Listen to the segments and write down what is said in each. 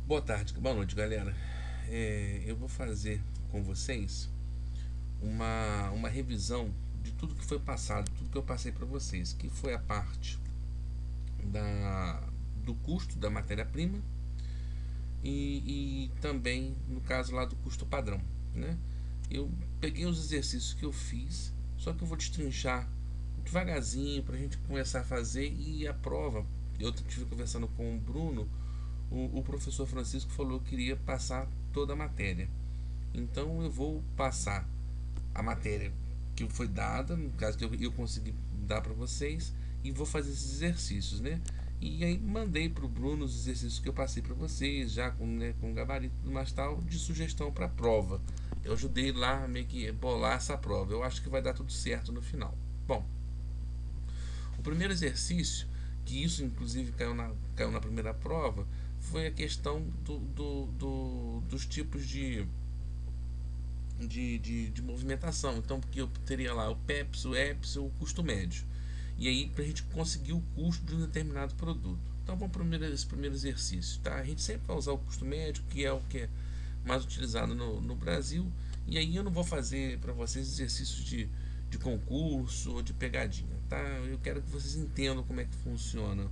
Boa tarde, boa noite, galera. Eu vou fazer com vocês uma revisão de tudo que foi passado, tudo que eu passei para vocês, que foi a parte da, do custo da matéria-prima e também, no caso lá, do custo padrão, né? Eu peguei os exercícios que eu fiz, só que eu vou destrinchar devagarzinho para a gente começar a fazer. E a prova, eu estive conversando com o Bruno, o professor Francisco falou que iria passar toda a matéria. Então eu vou passar a matéria que foi dada, no caso que eu consegui dar para vocês, e vou fazer esses exercícios, né? E aí mandei para o Bruno os exercícios que eu passei para vocês, já com gabarito e mais tal, de sugestão para a prova. Eu ajudei lá meio que bolar essa prova. Eu acho que vai dar tudo certo no final. Bom, o primeiro exercício, que isso inclusive caiu na primeira prova, foi a questão dos tipos de movimentação. Então, porque eu teria lá o PEPS, o EPS, o custo médio. E aí, para a gente conseguir o custo de um determinado produto. Então, vamos para esse primeiro exercício. Tá? A gente sempre vai usar o custo médio, que é o que é mais utilizado no Brasil. E aí, eu não vou fazer para vocês exercícios de concurso ou de pegadinha. Tá? Eu quero que vocês entendam como é que funciona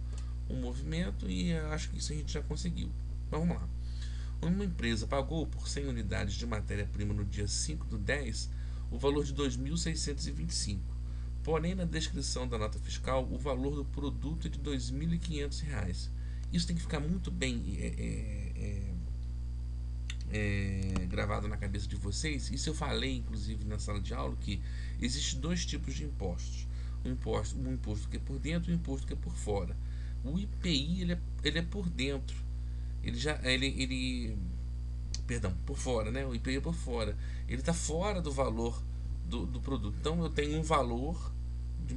o movimento e acho que isso a gente já conseguiu. Então, vamos lá. Uma empresa pagou por 100 unidades de matéria-prima no dia 5 do 10 o valor de 2.625. Porém, na descrição da nota fiscal, o valor do produto é de R$ 2.500. Isso tem que ficar muito bem gravado na cabeça de vocês. Isso eu falei, inclusive, na sala de aula, que existem dois tipos de impostos. Um imposto que é por dentro e um imposto que é por fora. O IPI ele é por dentro. Ele perdão, por fora, né? O IPI é por fora. Ele está fora do valor do produto. Então eu tenho um valor,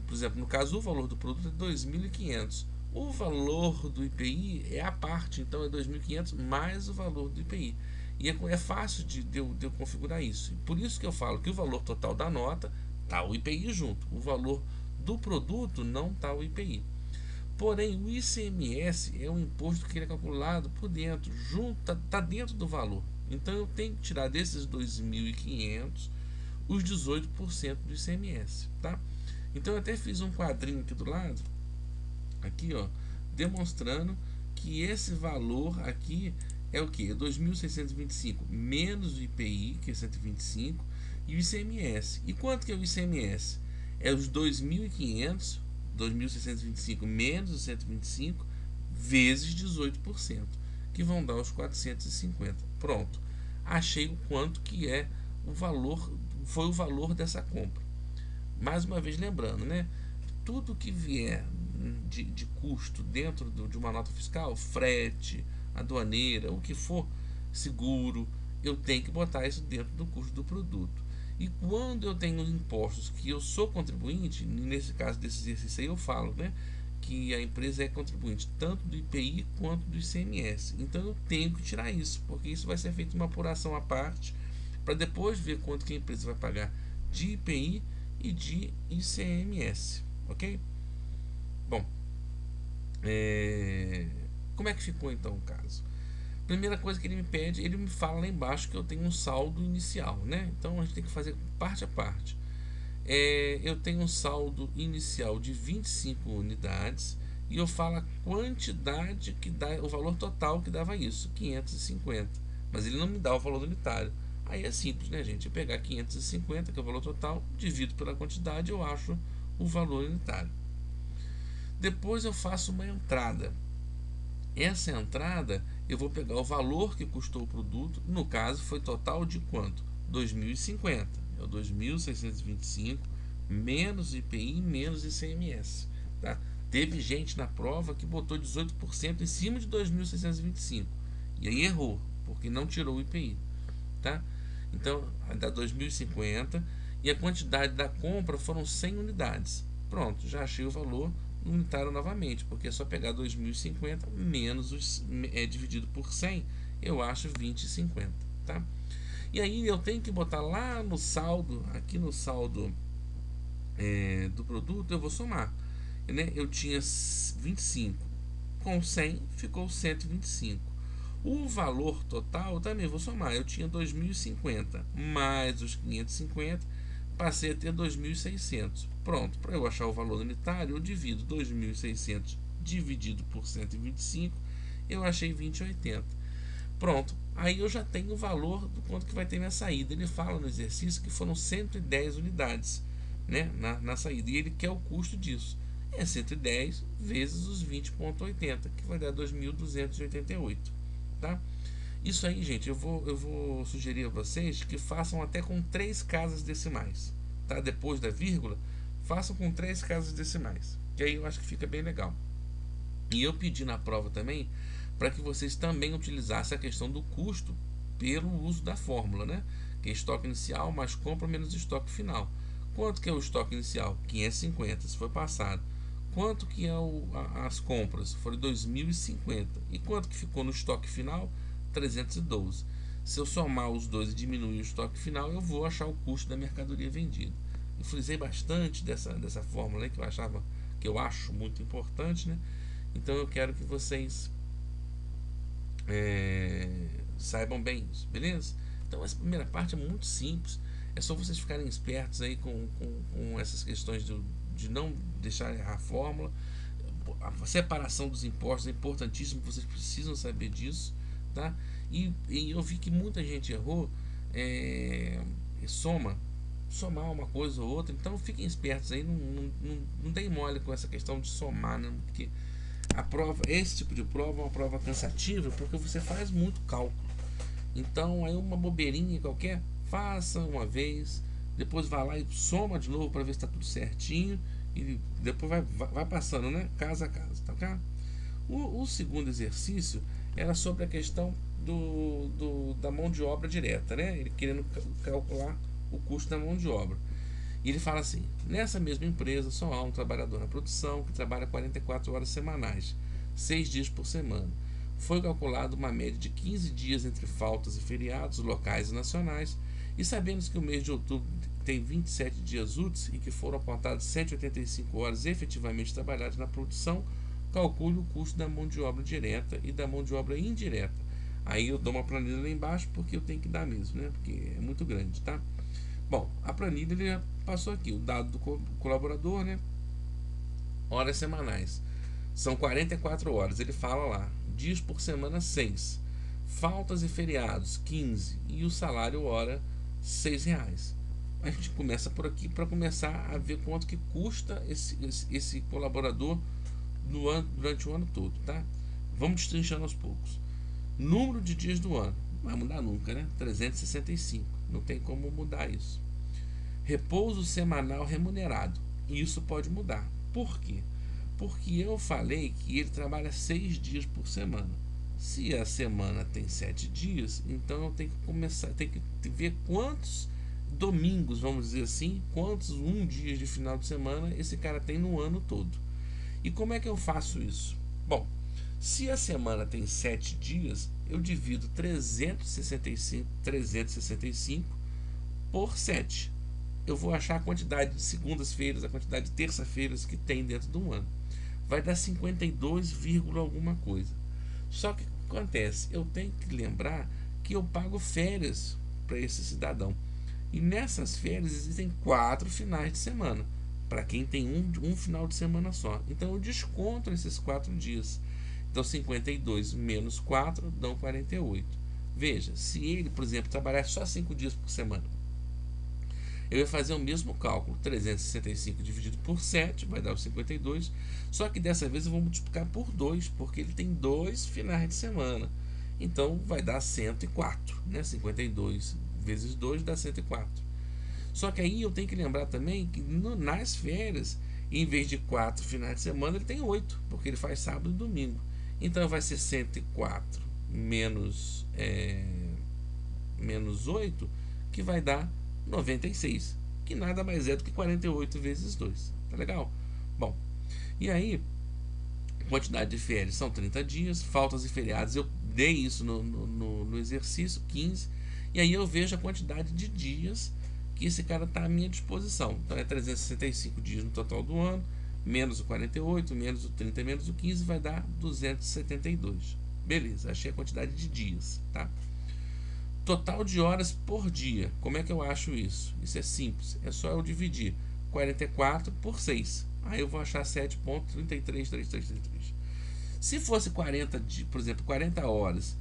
por exemplo, no caso o valor do produto é 2.500. O valor do IPI é a parte, então é 2.500 mais o valor do IPI. E é fácil de eu configurar isso. Por isso que eu falo que o valor total da nota está o IPI junto. O valor do produto não está o IPI. Porém, o ICMS é um imposto que ele é calculado por dentro, junto, tá dentro do valor. Então eu tenho que tirar desses 2.500 os 18% do ICMS, tá? Então eu até fiz um quadrinho aqui do lado, aqui ó, demonstrando que esse valor aqui é o que? 2.625 menos o IPI, que é 125, e o ICMS. E quanto que é o ICMS? É os 2.625 menos os 125 vezes 18%, que vão dar os 450. Pronto. Achei o quanto que é o valor, foi o valor dessa compra. Mais uma vez lembrando, né? Tudo que vier de custo dentro de uma nota fiscal, frete, aduaneira, o que for, seguro, eu tenho que botar isso dentro do custo do produto. E quando eu tenho impostos que eu sou contribuinte, nesse caso desse exercício aí eu falo, né, que a empresa é contribuinte tanto do IPI quanto do ICMS. Então eu tenho que tirar isso, porque isso vai ser feito uma apuração à parte, para depois ver quanto que a empresa vai pagar de IPI e de ICMS, ok? Bom, como é que ficou então o caso? Primeira coisa que ele me pede, ele me fala lá embaixo que eu tenho um saldo inicial, né? Então a gente tem que fazer parte a parte. Eu tenho um saldo inicial de 25 unidades e eu falo a quantidade que dá, o valor total que dava isso, 550. Mas ele não me dá o valor unitário. Aí é simples, né, gente? Eu pegar 550, que é o valor total, divido pela quantidade, eu acho o valor unitário. Depois eu faço uma entrada. Essa entrada eu vou pegar o valor que custou o produto, no caso foi total de quanto? 2.050, é o 2.625 menos IPI menos ICMS, tá? Teve gente na prova que botou 18% em cima de 2.625 e aí errou, porque não tirou o IPI, tá? Então dá 2.050 e a quantidade da compra foram 100 unidades. Pronto, já achei o valor unitário novamente, porque é só pegar 2.050 menos dividido por 100, eu acho 20,50, tá? E aí eu tenho que botar lá no saldo, aqui no saldo do produto, eu vou somar, né? Eu tinha 25, com 100 ficou 125. O valor total também vou somar. Eu tinha 2.050 mais os 550, passei a ter 2.600. Pronto, para eu achar o valor unitário, eu divido 2.600 dividido por 125, eu achei 20,80. Pronto, aí eu já tenho o valor do quanto que vai ter minha saída. Ele fala no exercício que foram 110 unidades, né, na saída, e ele quer o custo disso. É 110 vezes os 20,80, que vai dar 2.288, tá? Isso aí, gente, eu vou sugerir a vocês que façam até com 3 casas decimais, tá? Depois da vírgula, façam com 3 casas decimais, que aí eu acho que fica bem legal. E eu pedi na prova também para que vocês também utilizassem a questão do custo pelo uso da fórmula, né? Que é estoque inicial mais compra menos estoque final. Quanto que é o estoque inicial? 550, se foi passado. Quanto que é as compras? Foram 2.050. E quanto que ficou no estoque final? 312. Se eu somar os dois e diminuir o estoque final, eu vou achar o custo da mercadoria vendida. Eu frisei bastante dessa fórmula aí, que eu acho muito importante, né? Então eu quero que vocês saibam bem isso, beleza? Então essa primeira parte é muito simples. É só vocês ficarem espertos aí com essas questões de não deixar errar a fórmula. A separação dos impostos é importantíssimo, vocês precisam saber disso, tá? E eu vi que muita gente errou, somar uma coisa ou outra. Então fiquem espertos aí, não deem mole com essa questão de somar, né? Porque a prova, esse tipo de prova é uma prova cansativa porque você faz muito cálculo. Então aí uma bobeirinha qualquer, faça uma vez, depois vai lá e soma de novo para ver se está tudo certinho e depois vai passando, né? Casa a casa, tá ok? O segundo exercício era sobre a questão da mão de obra direta, né? Ele querendo calcular o custo da mão de obra. E ele fala assim: nessa mesma empresa só há um trabalhador na produção que trabalha 44 horas semanais, 6 dias por semana. Foi calculado uma média de 15 dias entre faltas e feriados locais e nacionais, e sabendo que o mês de outubro tem 27 dias úteis e que foram apontadas 185 horas efetivamente trabalhadas na produção, calcule o custo da mão de obra direta e da mão de obra indireta. Aí eu dou uma planilha lá embaixo porque eu tenho que dar mesmo, né? Porque é muito grande, tá? Bom, a planilha ele passou aqui, o dado do colaborador, né? Horas semanais. São 44 horas. Ele fala lá, dias por semana 6. Faltas e feriados 15 e o salário hora R$ 6. A gente começa por aqui para começar a ver quanto que custa esse colaborador durante o ano todo, tá? Vamos destrinchando aos poucos. Número de dias do ano, não vai mudar nunca, né? 365, não tem como mudar isso. Repouso semanal remunerado, isso pode mudar. Por quê? Porque eu falei que ele trabalha 6 dias por semana. Se a semana tem 7 dias, então eu tenho que ver quantos domingos, vamos dizer assim, quantos dias de final de semana esse cara tem no ano todo. E como é que eu faço isso? Bom, se a semana tem 7 dias, eu divido 365 por 7. Eu vou achar a quantidade de segundas-feiras, a quantidade de terça-feiras que tem dentro do ano. Vai dar 52, alguma coisa. Só que o que acontece? Eu tenho que lembrar que eu pago férias para esse cidadão. E nessas férias existem 4 finais de semana, para quem tem um final de semana só. Então eu desconto esses 4 dias. Então 52 menos 4 dão 48. Veja, se ele, por exemplo, trabalhar só 5 dias por semana, eu ia fazer o mesmo cálculo, 365 dividido por 7 vai dar os 52, só que dessa vez eu vou multiplicar por 2, porque ele tem 2 finais de semana, então vai dar 104, né? 52 vezes 2 dá 104. Só que aí eu tenho que lembrar também que nas férias, em vez de 4 finais de semana, ele tem 8, porque ele faz sábado e domingo. Então vai ser 104 menos 8, que vai dar 96, que nada mais é do que 48 vezes 2. Tá legal? Bom, e aí, quantidade de férias são 30 dias, faltas e feriados, eu dei isso no exercício, 15, e aí eu vejo a quantidade de dias que esse cara está à minha disposição. Então é 365 dias no total do ano, menos o 48, menos o 30, menos o 15, vai dar 272. Beleza, achei a quantidade de dias, tá? Total de horas por dia. Como é que eu acho isso? Isso é simples. É só eu dividir 44 por 6. Aí eu vou achar 7,333333. Se fosse 40, por exemplo, 40 horas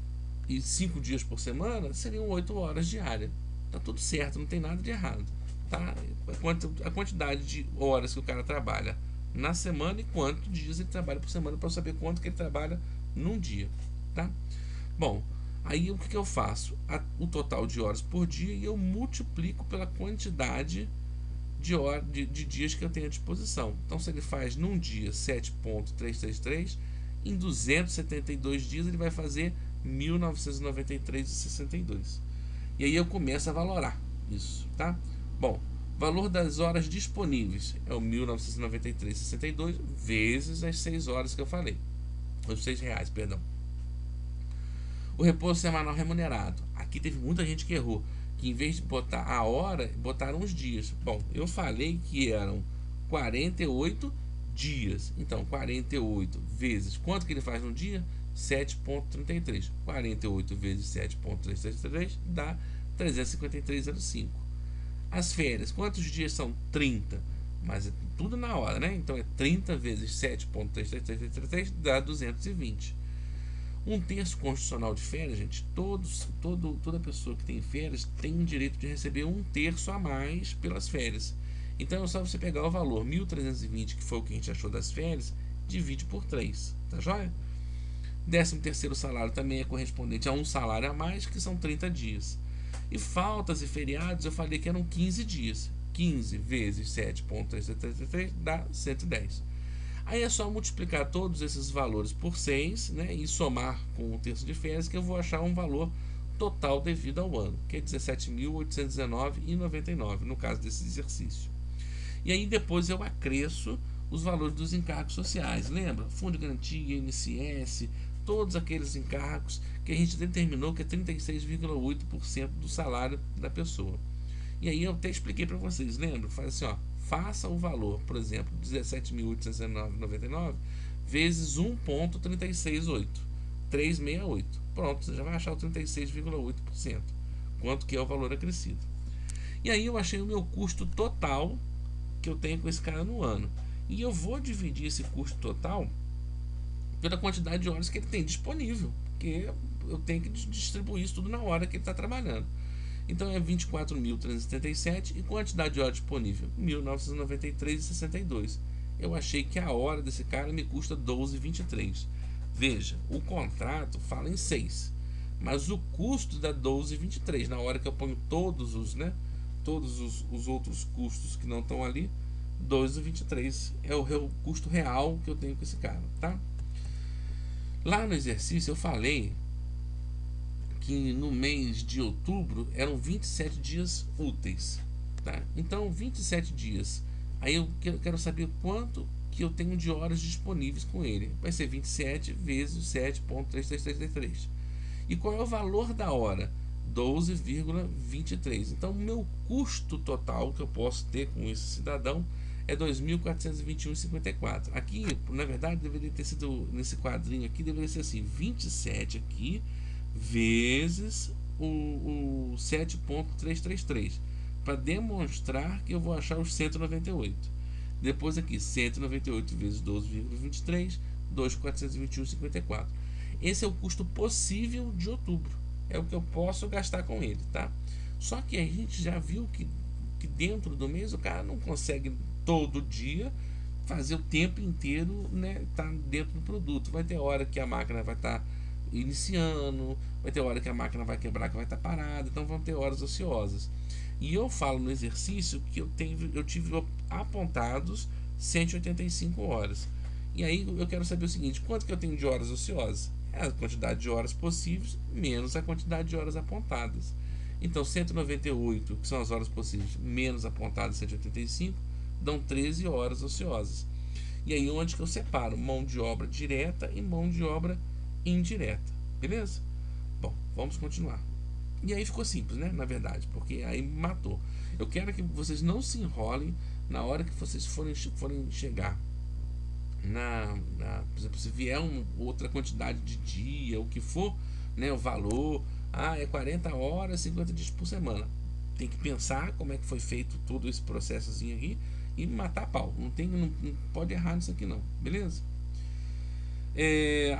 e 5 dias por semana, seriam 8 horas diárias. Tá tudo certo, não tem nada de errado. Tá? A quantidade de horas que o cara trabalha na semana e quantos dias ele trabalha por semana para eu saber quanto que ele trabalha num dia. Tá? Bom, aí o que eu faço? O total de horas por dia e eu multiplico pela quantidade de dias que eu tenho à disposição. Então, se ele faz num dia 7,333, em 272 dias ele vai fazer 1993,62. E aí eu começo a valorar isso, tá? Bom, valor das horas disponíveis é o 1993,62 vezes as 6 horas que eu falei. Os R$ 6, perdão. O repouso semanal remunerado. Aqui teve muita gente que errou, que em vez de botar a hora, botaram os dias. Bom, eu falei que eram 48 dias. Então, 48 vezes quanto que ele faz no dia? 7,33. 48 vezes 7,333 dá 353,05. As férias, quantos dias são? 30. Mas é tudo na hora, né? Então é 30 vezes 7,333 dá 220. Um terço constitucional de férias, gente, toda pessoa que tem férias tem o direito de receber um terço a mais pelas férias. Então é só você pegar o valor 1.320, que foi o que a gente achou das férias, divide por 3, tá joia? 13º salário também é correspondente a um salário a mais, que são 30 dias. E faltas e feriados eu falei que eram 15 dias. 15 vezes 7,333 dá 110. Aí é só multiplicar todos esses valores por 6, né, e somar com o terço de férias, que eu vou achar um valor total devido ao ano, que é 17.819,99 no caso desse exercício. E aí depois eu acresço os valores dos encargos sociais. Lembra? Fundo de garantia, INSS, todos aqueles encargos que a gente determinou que é 36,8% do salário da pessoa. E aí eu até expliquei para vocês, lembra? Faz assim, ó, faça o valor, por exemplo, 17.819,99 vezes 1,368, 368. Pronto, você já vai achar o 36,8%, quanto que é o valor acrescido. E aí eu achei o meu custo total que eu tenho com esse cara no ano. E eu vou dividir esse custo total pela quantidade de horas que ele tem disponível, porque eu tenho que distribuir isso tudo na hora que ele está trabalhando. Então é 24.377 e quantidade de horas disponível 1993,62. Eu achei que a hora desse cara me custa 12,23. Veja, o contrato fala em 6, mas o custo dá 12,23. Na hora que eu ponho todos os outros custos que não estão ali, 12,23 é o custo real que eu tenho com esse cara, tá? Lá no exercício eu falei que no mês de outubro eram 27 dias úteis, tá? Então 27 dias. Aí eu quero saber quanto que eu tenho de horas disponíveis com ele. Vai ser 27 vezes 7,3333. E qual é o valor da hora? 12,23. Então o meu custo total que eu posso ter com esse cidadão é 2.421,54. Aqui, na verdade, deveria ter sido, nesse quadrinho aqui, deveria ser assim, 27 aqui vezes o 7,333, para demonstrar que eu vou achar os 198. Depois aqui, 198 vezes 12,23, 2.421,54. Esse é o custo possível de outubro. É o que eu posso gastar com ele, tá? Só que a gente já viu que dentro do mês o cara não consegue todo dia fazer o tempo inteiro, né, tá dentro do produto. Vai ter hora que a máquina vai estar iniciando, vai ter hora que a máquina vai quebrar, que vai estar parada, então vão ter horas ociosas. E eu falo no exercício que eu tive apontados 185 horas. E aí eu quero saber o seguinte: quanto que eu tenho de horas ociosas? É a quantidade de horas possíveis menos a quantidade de horas apontadas. Então 198, que são as horas possíveis, menos apontadas 185, dão 13 horas ociosas. E aí onde que eu separo mão de obra direta e mão de obra indireta, beleza? Bom, vamos continuar. E aí ficou simples, né? Na verdade, porque aí matou. Eu quero que vocês não se enrolem na hora que vocês forem chegar por exemplo, se vier outra quantidade de dia, o que for, né, o valor, é 40 horas, 50 dias por semana. Tem que pensar como é que foi feito todo esse processozinho aqui e matar a pau. Não pode errar nisso aqui não, beleza?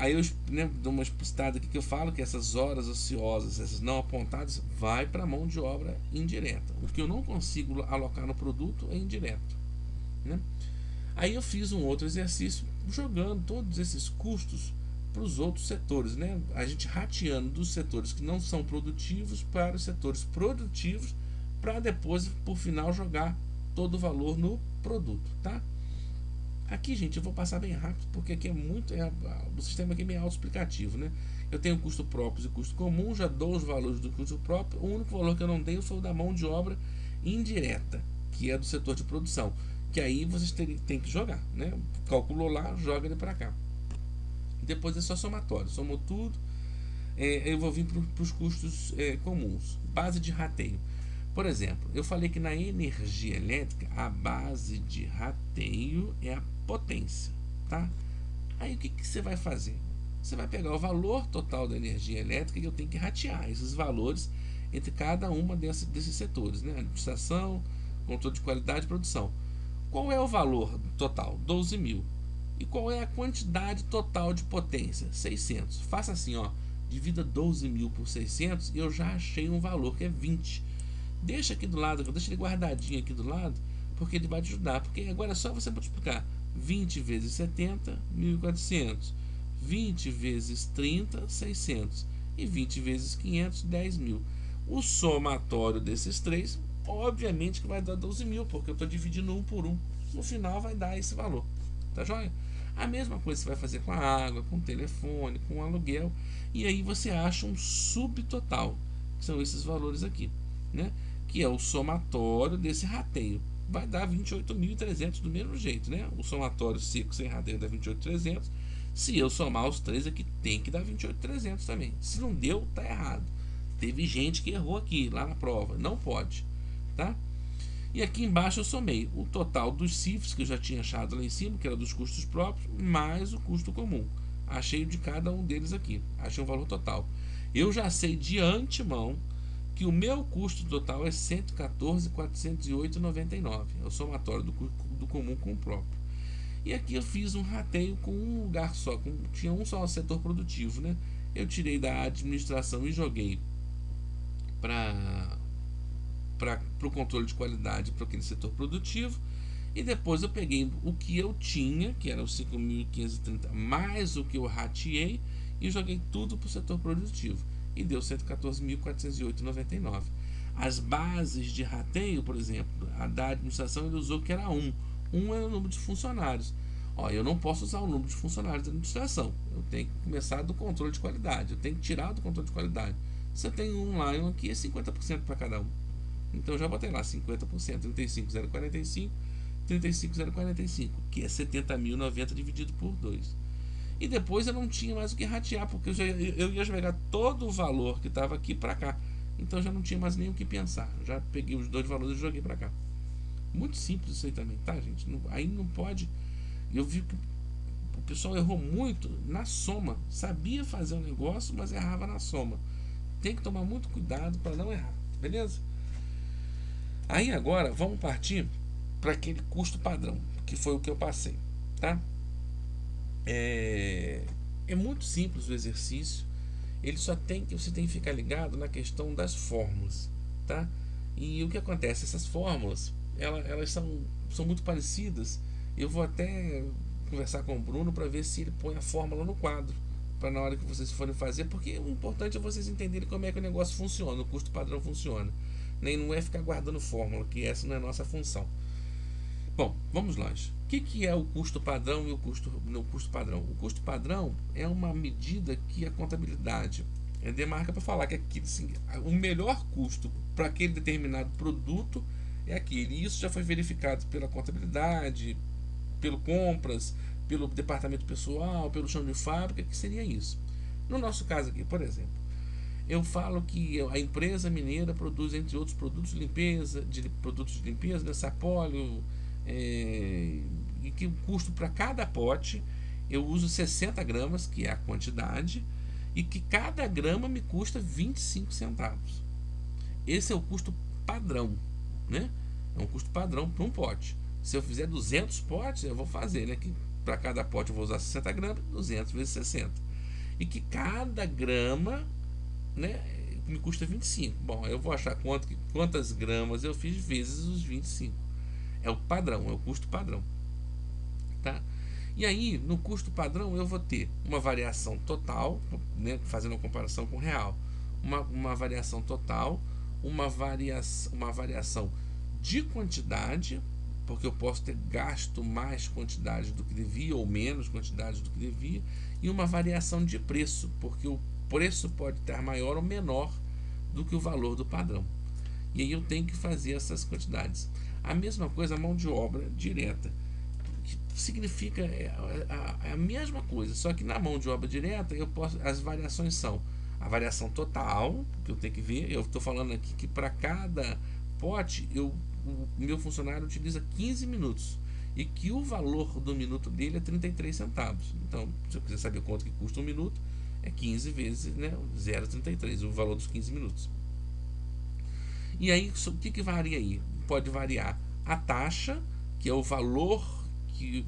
Aí eu, né, dou uma explicitada aqui que eu falo que essas horas ociosas, essas não apontadas, vai para mão de obra indireta. O que eu não consigo alocar no produto é indireto, né? Aí eu fiz um outro exercício jogando todos esses custos para os outros setores, né? A gente rateando dos setores que não são produtivos para os setores produtivos, para depois, por final, jogar todo o valor no produto, tá? Aqui, gente, eu vou passar bem rápido, porque aqui o sistema aqui é meio autoexplicativo, né? Eu tenho custo próprio e custo comum, já dou os valores do custo próprio. O único valor que eu não tenho foi o da mão de obra indireta, que é do setor de produção, que aí vocês têm que jogar, né? Calculou lá, joga ele para cá. Depois é só somatório, somou tudo. Eu vou vir para os custos comuns. Base de rateio. Por exemplo, eu falei que na energia elétrica a base de rateio é a potência, tá? Aí o que você vai fazer? Você vai pegar o valor total da energia elétrica e eu tenho que ratear esses valores entre cada uma desses setores, né? Administração, controle de qualidade e produção. Qual é o valor total? 12 mil. E qual é a quantidade total de potência? 600. Faça assim, ó, divida 12 mil por 600 e eu já achei um valor que é 20. Deixa aqui do lado, deixa ele guardadinho aqui do lado, porque ele vai te ajudar. Porque agora é só você multiplicar 20 vezes 70, 1.400. 20 vezes 30, 600. E 20 vezes 500, 10 mil. O somatório desses três, obviamente que vai dar 12 mil, porque eu estou dividindo um por um. No final vai dar esse valor. Tá joia? A mesma coisa você vai fazer com a água, com o telefone, com o aluguel. E aí você acha um subtotal, que são esses valores aqui, né? Que é o somatório desse rateio. Vai dar 28.300 do mesmo jeito, né? O somatório seco sem rateio dá 28.300. Se eu somar os três aqui, tem que dar 28.300 também. Se não deu, tá errado. Teve gente que errou aqui, lá na prova. Não pode, tá? E aqui embaixo eu somei o total dos CIFs que eu já tinha achado lá em cima, que era dos custos próprios, mais o custo comum. Achei de cada um deles aqui. Achei um valor total. Eu já sei de antemão que o meu custo total é 114.408,99. É o somatório do comum com o próprio. E aqui eu fiz um rateio com um lugar só, tinha um só setor produtivo, né? Eu tirei da administração e joguei para o controle de qualidade para aquele setor produtivo. E depois eu peguei o que eu tinha, que era os 5.530, mais o que eu rateei, e joguei tudo para o setor produtivo. E deu 114.408,99. As bases de rateio, por exemplo, a da administração ele usou que era 1. 1 era o número de funcionários. Eu não posso usar o número de funcionários da administração. Eu tenho que começar do controle de qualidade. Eu tenho que tirar do controle de qualidade. Você tem um lá e um aqui, é 50% para cada um. Então eu já botei lá 50%, 35.045, 35.045, que é 70.090 dividido por 2. E depois eu não tinha mais o que ratear, porque eu ia jogar todo o valor que estava aqui para cá. Então já não tinha mais nem o que pensar. Já peguei os dois valores e joguei para cá. Muito simples isso aí também, tá, gente? Aí não pode. Eu vi que o pessoal errou muito na soma. Sabia fazer o negócio, mas errava na soma. Tem que tomar muito cuidado para não errar, beleza? Aí agora vamos partir para aquele custo padrão, que foi o que eu passei, tá? É muito simples o exercício. Você tem que ficar ligado na questão das fórmulas, tá? E o que acontece? Essas fórmulas, elas são muito parecidas. Eu vou até conversar com o Bruno para ver se ele põe a fórmula no quadro, para na hora que vocês forem fazer, porque o importante é vocês entenderem como é que o negócio funciona, o custo padrão funciona. Nem não é ficar guardando fórmula, que essa não é a nossa função. Bom, vamos lá. O que é o custo padrão e o custo padrão? O custo padrão é uma medida que a contabilidade demarca para falar que aqui, assim, o melhor custo para aquele determinado produto é aquele. E isso já foi verificado pela contabilidade, pelo compras, pelo departamento pessoal, pelo chão de fábrica, que seria isso. No nosso caso aqui, por exemplo, eu falo que a empresa mineira produz, entre outros produtos de limpeza, né, sapóleo, e que o custo para cada pote eu uso 60 gramas, que é a quantidade, e que cada grama me custa 25 centavos. Esse é o custo padrão, né? É um custo padrão para um pote. Se eu fizer 200 potes, eu vou fazer, né? Que para cada pote eu vou usar 60 gramas, 200 vezes 60. E que cada grama, né, me custa 25. Bom, eu vou achar quantas gramas eu fiz vezes os 25. É o padrão, é o custo padrão. Tá? E aí, no custo padrão, eu vou ter uma variação total, né, fazendo uma comparação com o real. Uma variação total, uma variação de quantidade, porque eu posso ter gasto mais quantidade do que devia ou menos quantidade do que devia, e uma variação de preço, porque o preço pode estar maior ou menor do que o valor do padrão. E aí eu tenho que fazer essas quantidades. A mesma coisa a mão de obra direta, que significa a mesma coisa, só que na mão de obra direta as variações são a variação total, que eu tenho que ver. Eu estou falando aqui que para cada pote o meu funcionário utiliza 15 minutos e que o valor do minuto dele é 33 centavos. Então, se eu quiser saber quanto que custa um minuto, é 15 vezes, né, 0,33, o valor dos 15 minutos. E aí, o que varia aí? Pode variar a taxa, que é o valor que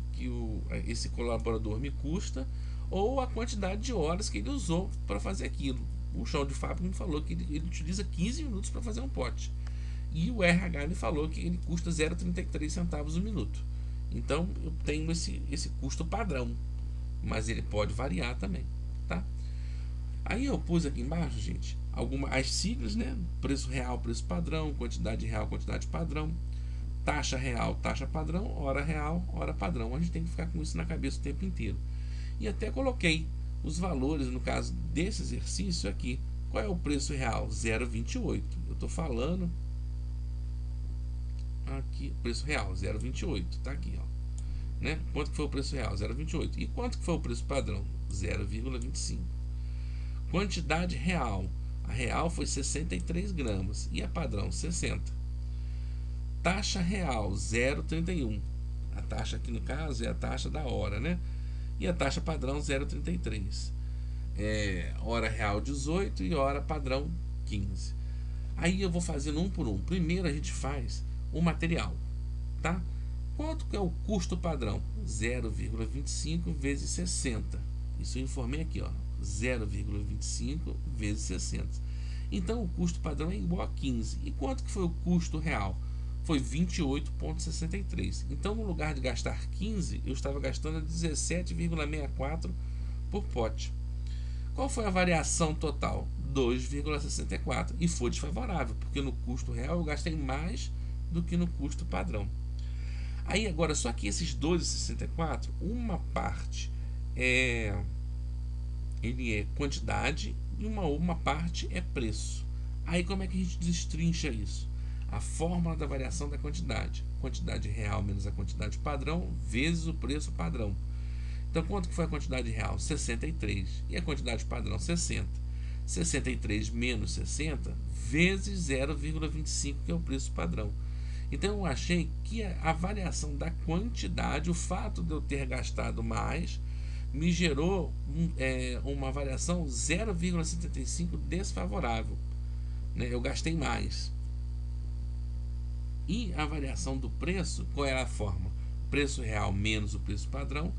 esse colaborador me custa, ou a quantidade de horas que ele usou para fazer aquilo. O chão de fábrica me falou que ele utiliza 15 minutos para fazer um pote. E o RH me falou que ele custa 0,33 centavos o minuto. Então eu tenho esse custo padrão, mas ele pode variar também, tá? Aí eu pus aqui embaixo, gente, as siglas, né? Preço real, preço padrão, quantidade real, quantidade padrão, taxa real, taxa padrão, hora real, hora padrão. A gente tem que ficar com isso na cabeça o tempo inteiro. E até coloquei os valores, no caso desse exercício aqui. Qual é o preço real? 0,28. Eu estou falando aqui, preço real, 0,28. Tá aqui, ó. Né? Quanto que foi o preço real? 0,28. E quanto que foi o preço padrão? 0,25. Quantidade real. A real foi 63 gramas e a padrão 60. Taxa real 0,31. A taxa aqui no caso é a taxa da hora, né? E a taxa padrão 0,33. Hora real 18 e hora padrão 15. Aí eu vou fazendo um por um. Primeiro a gente faz o material, tá? Quanto que é o custo padrão? 0,25 vezes 60. Isso eu informei aqui, ó. 0,25 vezes 60. Então o custo padrão é igual a 15. E quanto que foi o custo real? Foi 28,63. Então, no lugar de gastar 15, eu estava gastando 17,64 por pote. Qual foi a variação total? 2,64. E foi desfavorável, porque no custo real eu gastei mais do que no custo padrão. Aí agora, só que esses 2,64, uma parte ele é quantidade e uma parte é preço. Aí como é que a gente destrincha isso? A fórmula da variação da quantidade. Quantidade real menos a quantidade padrão vezes o preço padrão. Então, quanto que foi a quantidade real? 63. E a quantidade padrão? 60. 63 menos 60 vezes 0,25, que é o preço padrão. Então, eu achei que a variação da quantidade, o fato de eu ter gastado mais, me gerou uma variação 0,75 desfavorável. Né? Eu gastei mais. E a variação do preço, qual era a forma? Preço real menos o preço padrão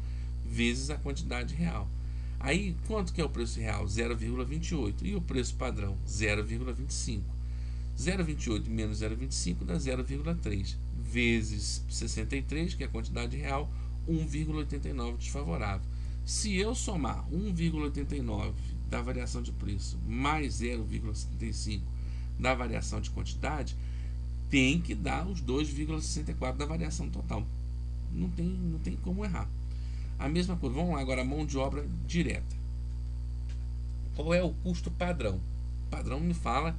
vezes a quantidade real. Aí, quanto que é o preço real? 0,28. E o preço padrão? 0,25. 0,28 menos 0,25 dá 0,3. Vezes 63, que é a quantidade real, 1,89 desfavorável. Se eu somar 1,89 da variação de preço mais 0,75 da variação de quantidade, tem que dar os 2,64 da variação total. Não tem como errar. A mesma coisa, vamos lá agora, a mão de obra direta. Qual é o custo padrão? O padrão me fala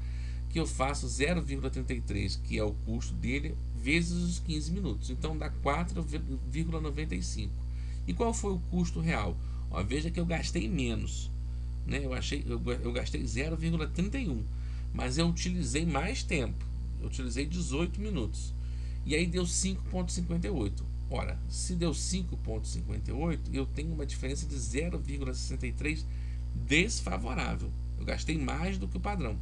que eu faço 0,33, que é o custo dele, vezes os 15 minutos. Então dá 4,95. E qual foi o custo real? Ó, veja que eu gastei menos. Né? Eu gastei 0,31, mas eu utilizei mais tempo. Eu utilizei 18 minutos. E aí deu 5,58. Ora, se deu 5,58, eu tenho uma diferença de 0,63 desfavorável. Eu gastei mais do que o padrão.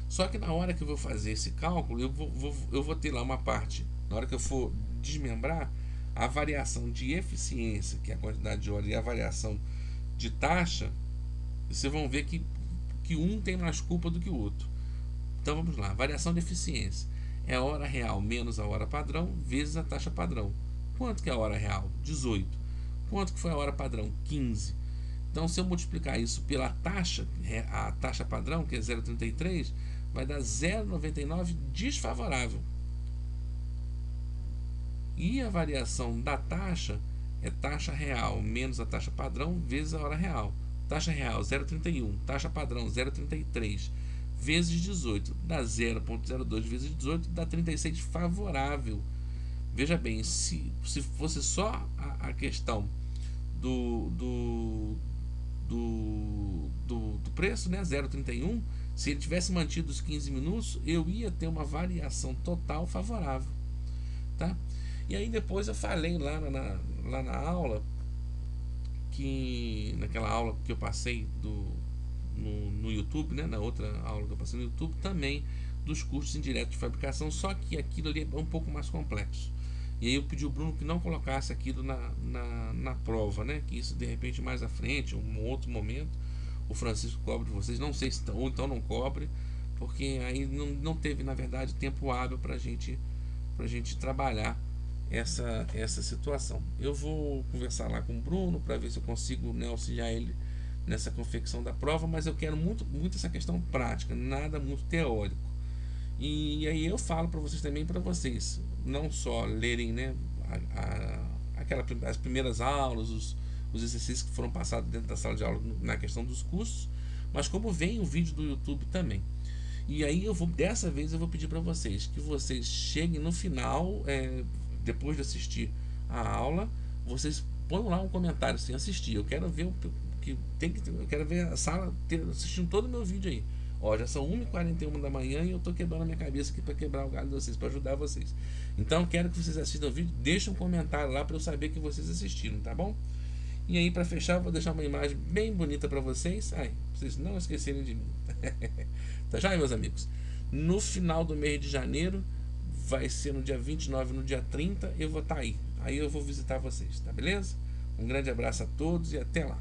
Só que na hora que eu vou fazer esse cálculo, eu vou ter lá uma parte, na hora que eu for desmembrar, a variação de eficiência, que é a quantidade de hora, e a variação de taxa, vocês vão ver que um tem mais culpa do que o outro. Então vamos lá, variação de eficiência é a hora real menos a hora padrão vezes a taxa padrão. Quanto que é a hora real? 18. Quanto que foi a hora padrão? 15. Então se eu multiplicar isso pela taxa, a taxa padrão, que é 0,33, vai dar 0,99 desfavorável. E a variação da taxa é taxa real menos a taxa padrão vezes a hora real. Taxa real 0,31, taxa padrão 0,33 vezes 18 dá 0,02 vezes 18 dá 36 favorável. Veja bem, se fosse só a questão do preço, né, 0,31, se ele tivesse mantido os 15 minutos, eu ia ter uma variação total favorável, tá? E aí depois eu falei lá na aula, naquela aula que eu passei no YouTube, né, na outra aula que eu passei no YouTube, também dos custos indiretos de fabricação, só que aquilo ali é um pouco mais complexo. E aí eu pedi ao Bruno que não colocasse aquilo na prova, né, que isso de repente mais à frente, um outro momento, o Francisco cobre de vocês, não sei se ou então não cobre, porque aí não teve na verdade tempo hábil para gente trabalhar essa situação. Eu vou conversar lá com o Bruno para ver se eu consigo, né, auxiliar ele nessa confecção da prova, mas eu quero muito essa questão prática, nada muito teórico. E aí eu falo para vocês também, para vocês não só lerem, né, as primeiras aulas, os exercícios que foram passados dentro da sala de aula na questão dos cursos, mas como vem o vídeo do YouTube também. E aí dessa vez eu vou pedir para vocês que vocês cheguem no final, depois de assistir a aula, vocês ponham lá um comentário sem assistir. Eu quero ver eu quero ver a sala assistindo todo o meu vídeo aí. Ó, já são 1h41 da manhã e eu tô quebrando a minha cabeça aqui para quebrar o galho de vocês, para ajudar vocês. Então quero que vocês assistam o vídeo, deixem um comentário lá para eu saber que vocês assistiram, tá bom? E aí para fechar, eu vou deixar uma imagem bem bonita para vocês. Ai, vocês não esquecerem de mim. Tá já, meus amigos? No final do mês de janeiro, vai ser no dia 29, no dia 30, eu vou estar aí. Aí eu vou visitar vocês, tá beleza? Um grande abraço a todos e até lá.